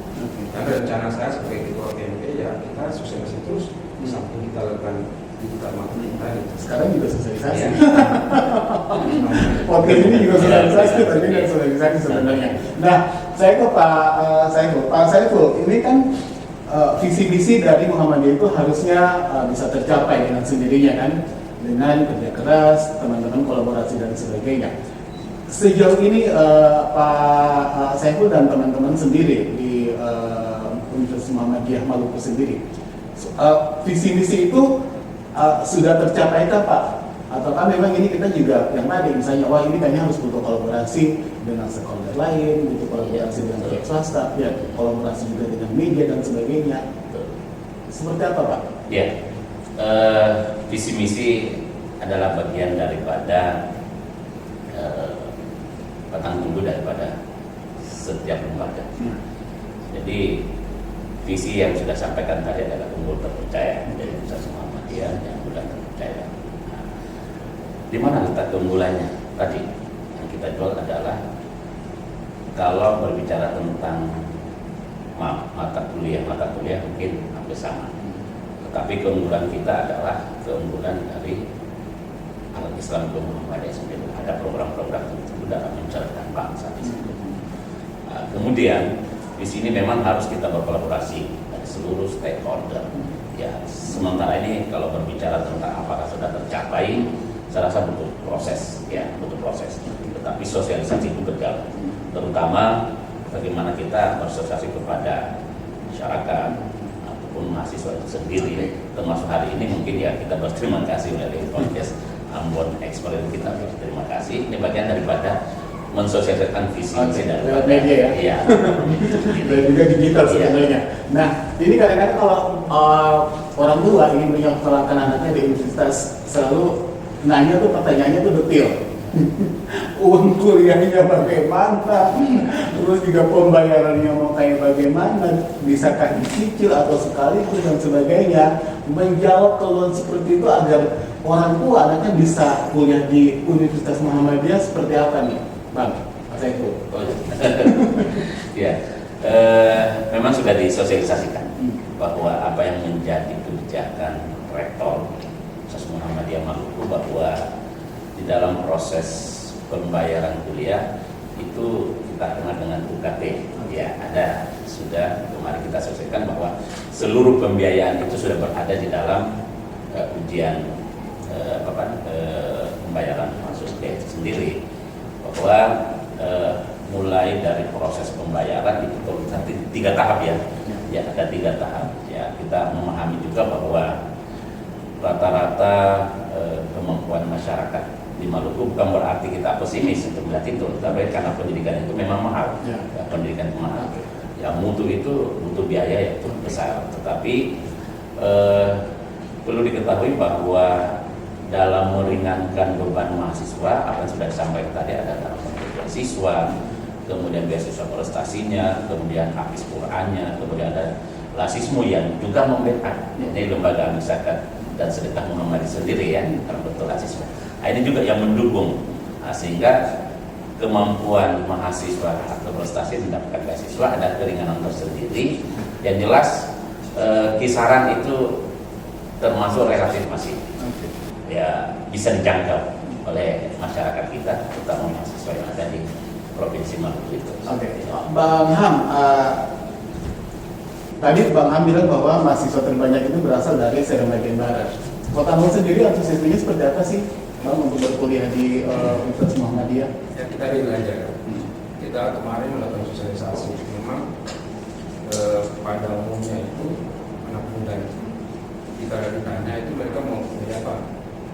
Dan rencana saya sebagai ketua PMP ya kita sosialisasi terus di samping kita lakukan digital marketing tadi. Sekarang juga sosialisasi. Podcast ini juga sosialisasi, tapi dan sosialisasi sebenarnya. Nah, saya ke Pak Saiful, ini kan visi-visi dari Muhammadiyah itu harusnya bisa tercapai dengan sendirinya kan, dengan kerja keras, teman-teman kolaborasi dan sebagainya. Sejauh ini Pak Saiful dan teman-teman sendiri di Universitas Muhammadiyah Maluku sendiri, visi-misi itu sudah tercapai kah Pak? Ataukah memang ini kita juga yang tadi misalnya wah ini kayaknya harus butuh kolaborasi dengan stakeholder lain, butuh kolaborasi dengan pihak swasta, ya kolaborasi juga dengan media dan sebagainya. Seperti apa Pak? Ya, visi misi adalah bagian daripada batang tubuh daripada setiap lembaga. Jadi visi yang sudah sampaikan tadi adalah unggul terpercaya dari Universitas Muhammadiyah yang mudah terpercaya. Nah, di mana letak keunggulannya? Tadi yang kita jual adalah kalau berbicara tentang mata kuliah mungkin hampir sama. Tetapi keunggulan kita adalah keunggulan dari alat Islam Muhammadiyah sendiri. Ada program-program tertentu dalam mencerdaskan bangsa di situ. Nah, kemudian di sini memang harus kita berkolaborasi dari seluruh stakeholder. Ya, sementara ini kalau berbicara tentang apakah sudah tercapai, saya rasa butuh proses, ya butuh proses. Tetapi sosialisasi itu berjalan, terutama bagaimana kita bersosialisasi kepada masyarakat ataupun mahasiswa itu sendiri. Termasuk hari ini mungkin ya kita berterima kasih dari podcast Ambon Expert kita berterima kasih. Ini bagian daripada mensosialisasikan visi dari media ya. Iya. Dan juga digital sebenarnya. Nah, ini kadang-kadang kalau orang tua ingin menyekolahkan anaknya di universitas selalu nanya tuh pertanyaannya tuh detail. Uang kuliahnya bagaimana, terus juga pembayarannya mau kayak bagaimana, bisakah dicicil atau sekaligus dan sebagainya. Menjawab keluhan seperti itu agar orang tua anaknya bisa kuliah di Universitas Muhammadiyah seperti apa nih, Bang? Mas Eko. Ya, memang sudah disosialisasikan bahwa apa yang menjadi kebijakan rektor Universitas Muhammadiyah Maluku bahwa di dalam proses pembayaran kuliah itu kita kenal dengan UKT. Ya, ada sudah kemarin kita selesaikan bahwa seluruh pembiayaan itu sudah berada di dalam ujian pembayaran masuk itu sendiri, bahwa mulai dari proses pembayaran itu nanti 3 tahap ya, ada 3 tahap ya. Kita memahami juga bahwa rata-rata kemampuan masyarakat di Maluku bukan berarti kita pesimis untuk melihat itu, tapi karena pendidikan itu memang mahal, pendidikan itu mahal. Ya, mutu itu butuh biaya yang cukup besar, tetapi perlu diketahui bahwa dalam meringankan beban mahasiswa, apa yang sudah disampaikan tadi ada dalam beasiswa, kemudian beasiswa prestasinya, kemudian habis Qur'annya, kemudian ada lasismu yang juga membackup, ini lembaga misalkan dan sedekah Muhammadiyah sendiri ya, karena betul lasismu. Ini juga yang mendukung, sehingga kemampuan mahasiswa atau prestasi mendapatkan beasiswa ada keringanan tersendiri. Yang jelas kisaran itu termasuk relatif masih ya bisa dijangkau oleh masyarakat kita, terutama mahasiswa yang ada di Provinsi Maluku itu. Bang Ham, tadi Bang Ham bilang bahwa mahasiswa terbanyak itu berasal dari Serang bagian barat. Kota Ambon sendiri antusiasmenya seperti apa sih Bang untuk berkuliah di Universitas Muhammadiyah? Ya, kita dari belajar. Kita kemarin melakukan sosialisasi. Memang pada umumnya itu anak muda itu kita ditanya itu mereka mau kuliah apa?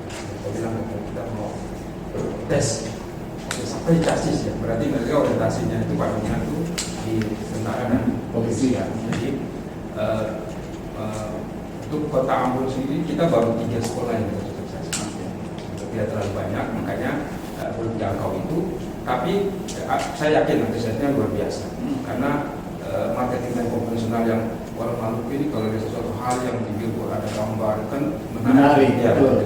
Kita bilang kita mau tes sampai casis ya. Berarti mereka orientasinya itu pada umumnya itu di tentara dan polisi ya. Jadi untuk Kota Ambon sendiri kita baru 3 sekolah yang kita sosialisasi. Tidak terlalu banyak, makanya belum jangkau itu. Tapi saya yakin antusiasnya luar biasa karena marketing konvensional yang orang Maluku ini kalau ada sesuatu hal yang di billboard ada gambar kan menarik ya, betul.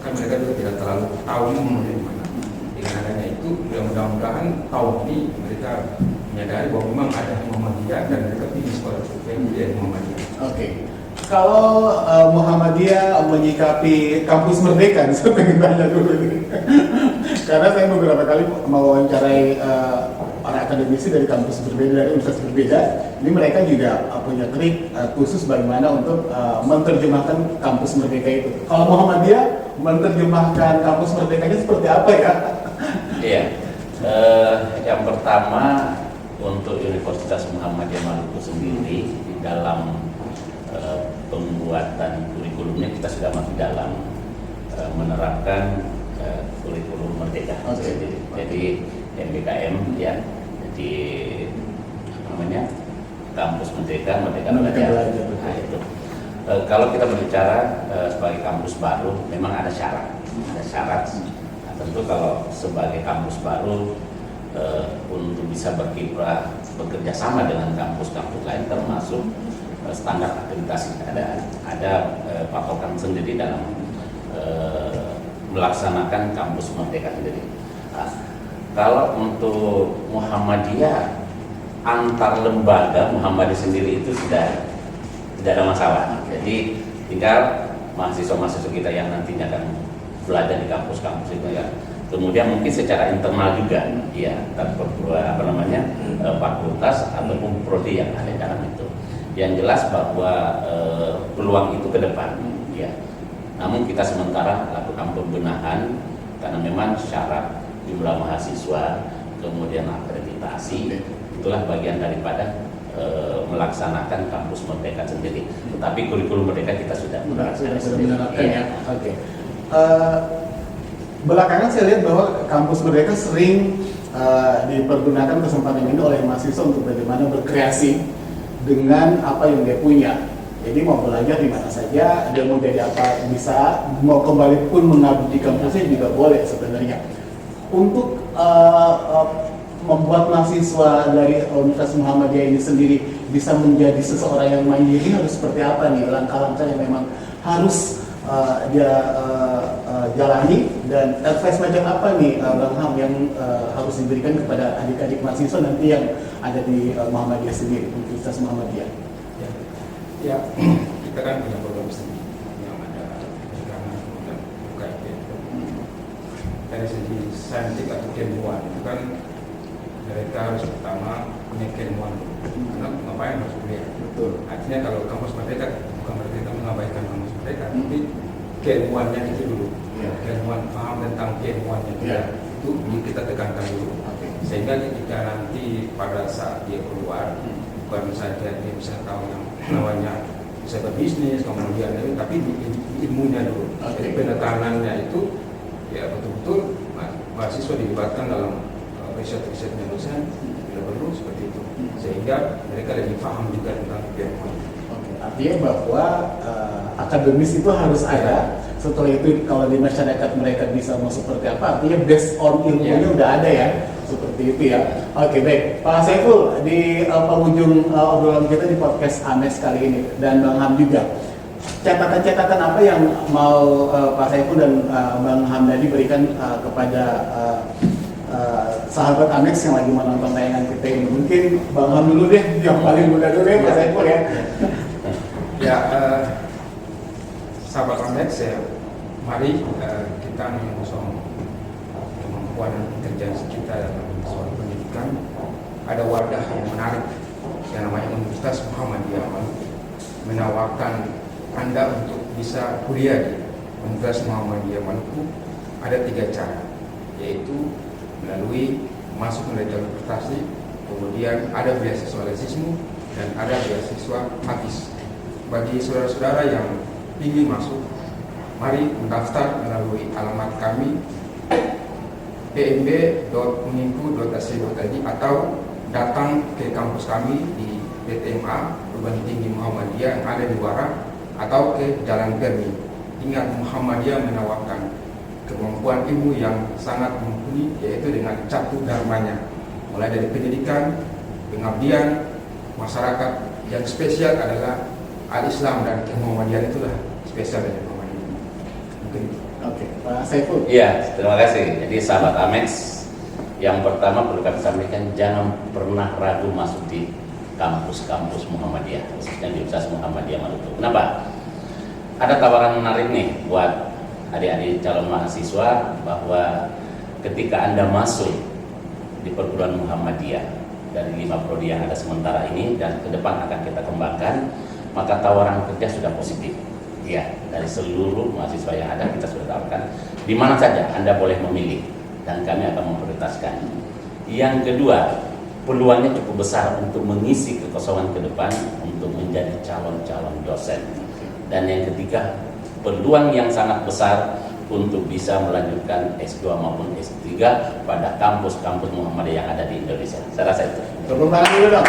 Kan mereka juga tidak terlalu tahu mau dari mana. Dengan adanya itu mudah-mudahan tahun ini mereka menyadari bahwa memang ada Muhammadiyah dan mereka pilih sekolah yang Muhammadiyah. Kalau Muhammadiyah menyikapi kampus Merdeka, saya pengen tanya dulu ini. Karena saya beberapa kali mewawancarai para akademisi dari kampus berbeda, dari universitas berbeda. Ini mereka juga punya trik khusus bagaimana untuk menerjemahkan kampus Merdeka itu. Kalau Muhammadiyah menerjemahkan kampus Merdekanya seperti apa ya? Iya, yang pertama untuk Universitas Muhammadiyah Maluku sendiri di dalam pembuatan kurikulumnya kita sudah masuk dalam menerapkan kurikulum Merdeka. Jadi MBKM ya, jadi apa namanya kampus Merdeka Belajar. Nah, itu. Kalau kita berbicara sebagai kampus baru, memang ada syarat. Nah, tentu kalau sebagai kampus baru untuk bisa berkiprah bekerja sama dengan kampus-kampus lain termasuk standar akreditasi ada patokan sendiri dalam melaksanakan kampus Merdeka sendiri. Nah, kalau untuk Muhammadiyah antar lembaga Muhammadiyah sendiri itu sudah tidak ada masalah. Jadi tinggal mahasiswa-mahasiswa kita yang nantinya akan belajar di kampus-kampus itu ya. Kemudian mungkin secara internal juga ya fakultas ataupun prodi yang ada dalam itu. Yang jelas bahwa peluang itu ke depan ya. Namun kita sementara lakukan pembenahan karena memang syarat jumlah mahasiswa kemudian akreditasi itulah bagian daripada melaksanakan kampus Merdeka sendiri. Tetapi kurikulum Merdeka kita sudah menerapkan ya. Belakangan saya lihat bahwa kampus Merdeka sering dipergunakan kesempatan ini oleh mahasiswa untuk bagaimana berkreasi dengan apa yang dia punya. Jadi mau belajar di mana saja, dia mau jadi apa bisa, mau kembali pun mengabdi di kampusnya juga boleh sebenarnya. Untuk membuat mahasiswa dari Universitas Muhammadiyah ini sendiri bisa menjadi seseorang yang mandiri harus seperti apa nih langkah-langkah yang memang harus dia jalani dan advice macam apa nih Bang Ham yang harus diberikan kepada adik-adik mahasiswa nanti yang ada di Muhammadiyah sendiri, Universitas Muhammadiyah. Ya, kita kan punya program sendiri yang ada pegangan kemudian UKIP. Dari segi saintik atau keilmuan itu kan mereka harus pertama punya keilmuan karena ngapain harus kuliah. Betul. Artinya kalau kampus Merdeka bukan berarti kita mengabaikan kampus Merdeka, tapi keilmuannya itu dulu. Keilmuan paham tentang keilmuannya itu kita tekankan dulu. Sehingga ketika nanti pada saat dia keluar bukan saja dia bisa tahu yang namanya bisa berbisnis kemudian tapi ilmunya dulu. Jadi penekanannya itu ya betul-betul mahasiswa dilibatkan dalam riset-risetnya dosen tidak perlu seperti itu sehingga mereka lebih paham juga tentang keilmuan. Artinya bahwa akademis itu harus ada. Setelah itu kalau di masyarakat mereka bisa mau seperti apa, artinya based on ilmunya udah ada ya, seperti itu ya. Oke, baik, Pak Saiful di penghujung obrolan kita di podcast Ames kali ini dan Bang Ham juga. catatan-catatan apa yang mau Pak Saiful dan Bang Hamdani berikan kepada sahabat Amex yang lagi menonton tayangan kita ini? Mungkin Bang Ham dulu deh, yang paling muda dulu ya, Pak Saiful ya. Ya, sahabat Amex ya, mari kita mengusung kemampuan dan intelijensi kita dalam soal pendidikan. Ada wadah yang menarik yang namanya Universitas Muhammadiyah Maluku, menawarkan Anda untuk bisa kuliah di Universitas Muhammadiyah Maluku. Ada 3 cara, yaitu melalui masuk melalui jalur prestasi, kemudian ada beasiswa lesismu, dan ada beasiswa HAFIZ. Bagi saudara-saudara yang ingin masuk, mari mendaftar melalui alamat kami pmb.uninfu.ac.id atau datang ke kampus kami di PTMA Perguruan Tinggi Muhammadiyah yang ada di Wara, atau ke Jalan Permi. Ingat, Muhammadiyah menawarkan kemampuan ilmu yang sangat mumpuni, yaitu dengan catu dharmanya, mulai dari pendidikan, pengabdian, masyarakat. Yang spesial adalah Al-Islam, dan Muhammadiyah itulah spesial dari Muhammadiyah. Mungkin. Oke, Pak Saiful. Iya, terima kasih. Jadi sahabat Amex, yang pertama perlu kami sampaikan, jangan pernah ragu masuk di kampus-kampus Muhammadiyah, khususnya di Universitas Muhammadiyah Maluku. Kenapa? Ada tawaran menarik nih buat adik-adik calon mahasiswa, bahwa ketika Anda masuk di perguruan Muhammadiyah dari 5 prodi yang ada sementara ini dan ke depan akan kita kembangkan, maka tawaran kerja sudah positif. Ya, dari seluruh mahasiswa yang ada kita sudah tawarkan. Di mana saja Anda boleh memilih dan kami akan memprioritaskan. Yang kedua, peluangnya cukup besar untuk mengisi kekosongan ke depan untuk menjadi calon-calon dosen. Dan yang ketiga, peluang yang sangat besar untuk bisa melanjutkan S2 maupun S3 pada kampus-kampus Muhammadiyah yang ada di Indonesia. Saya rasa itu. Tepuk tangan dulu dong.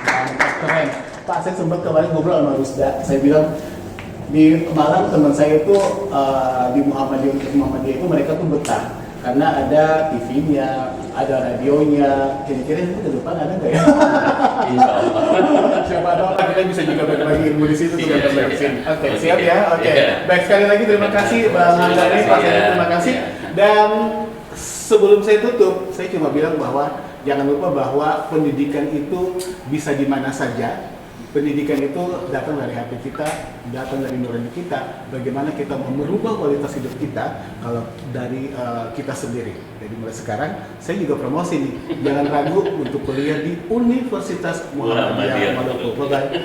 Mantap, keren. Pak, saya sempat kemarin ngobrol sama Rusda. Saya bilang di Malang teman saya itu di Muhammadiyah itu mereka tuh betah karena ada TV-nya, ada radionya. Kira-kira itu ke depan ada nggak ya? Insya Allah. Siapa tahu kita bisa juga berbagi ilmu di situ. Iya, Oke, iya. siap ya. Oke. Iya. Baik, sekali lagi terima kasih Bang Hamdani, Pak Saiful, terima kasih. Dan sebelum saya tutup, saya cuma bilang bahwa jangan lupa bahwa pendidikan itu bisa di mana saja. Pendidikan itu datang dari hati kita, datang dari nurani kita. Bagaimana kita mau merubah kualitas hidup kita kalau dari kita sendiri. Jadi mulai sekarang, saya juga promosi nih. Jangan ragu untuk kuliah di Universitas Muhammadiyah Maluku. Bye-bye.